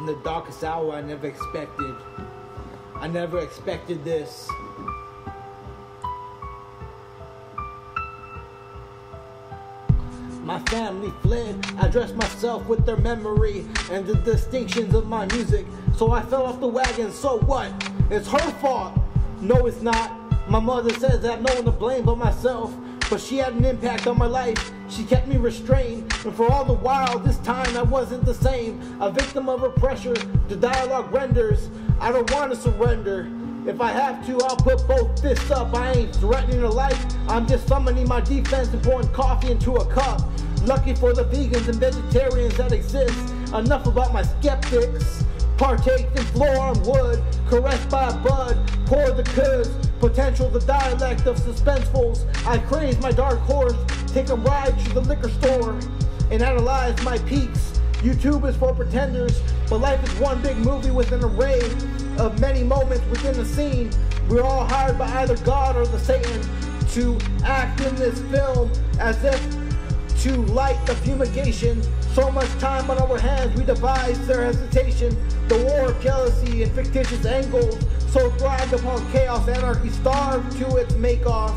In the darkest hour, I never expected this. My family fled, I dressed myself with their memory and the distinctions of my music. So I fell off the wagon, so what? It's her fault. No, it's not. My mother says I have no one to blame but myself. But she had an impact on my life. She kept me restrained. And for all the while, this time I wasn't the same. A victim of her pressure, the dialogue renders. I don't want to surrender. If I have to, I'll put both fists up. I ain't threatening her life. I'm just summoning my defense and pouring coffee into a cup. Lucky for the vegans and vegetarians that exist. Enough about my skeptics. Partake in floor and wood. Caressed by a bud. Pour the cuz. Potential the dialect of suspensefuls. I craze my dark horse. Take a ride to the liquor store. And analyze my peaks. YouTube is for pretenders. But life is one big movie with an array of many moments within the scene. We're all hired by either God or the Satan to act in this film as if to light the fumigation. So much time on our hands, we devise their hesitation. The war of jealousy and fictitious angles, so thrived upon chaos, anarchy, starved to its make-off.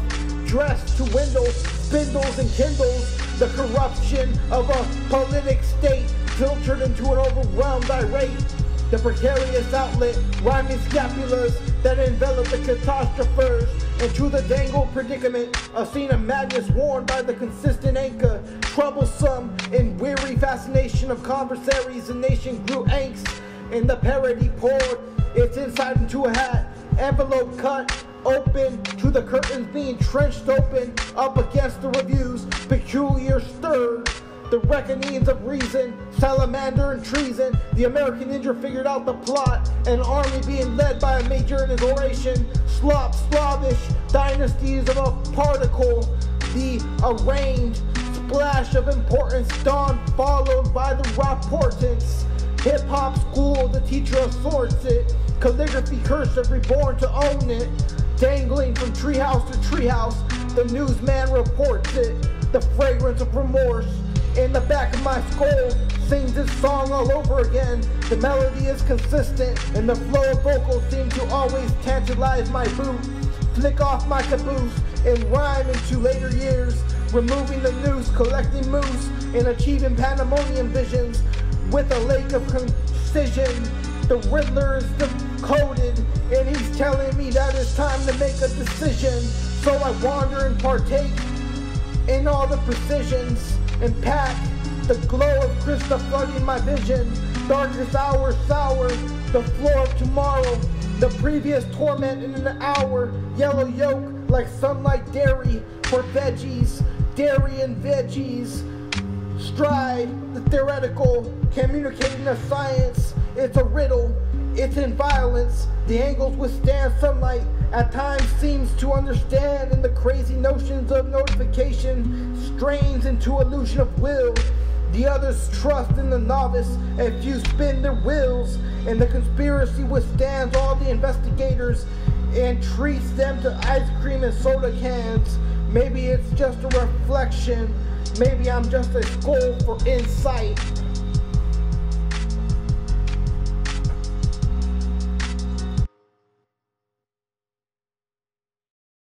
Dressed to windows, spindles and kindles, the corruption of a politic state, filtered into an overwhelmed irate. The precarious outlet, rhyming scapulas that envelop the catastrophers into the dangled predicament, a scene of madness worn by the consistent anchor, troublesome in weary fascination of conversaries. The nation grew angst, and the parody poured its inside into a hat, envelope cut open to the curtains being trenched open, up against the reviews, peculiar stirred. The reckonings of reason, salamander and treason. The American ninja figured out the plot. An army being led by a major in his oration. Slavish dynasties of a particle. The arranged splash of importance dawn followed by the rapportance. Hip-hop school, the teacher assorts it. Calligraphy cursive reborn to own it. Dangling from treehouse to treehouse, the newsman reports it. The fragrance of remorse in the back of my skull sings this song all over again. The melody is consistent, and the flow of vocals seem to always tantalize my boot. Flick off my caboose and rhyme into later years, removing the noose, collecting moose, and achieving pandemonium visions with a lake of concision. The Riddler is decoded, and he's telling me that it's time to make a decision. So I wander and partake in all the precisions and pack the glow of Krista flooding my vision. Darkest hour sour, the floor of tomorrow, the previous torment in an hour. Yellow yolk like sunlight dairy for veggies, dairy and veggies. Stride the theoretical, communicating the science. It's a riddle, it's in violence. The angles withstand sunlight, at times seems to understand, and the crazy notions of notification strains into illusion of will. The others trust in the novice, and few spin their wheels, and the conspiracy withstands all the investigators and treats them to ice cream and soda cans. Maybe it's just a reflection, maybe I'm just a skull for insight.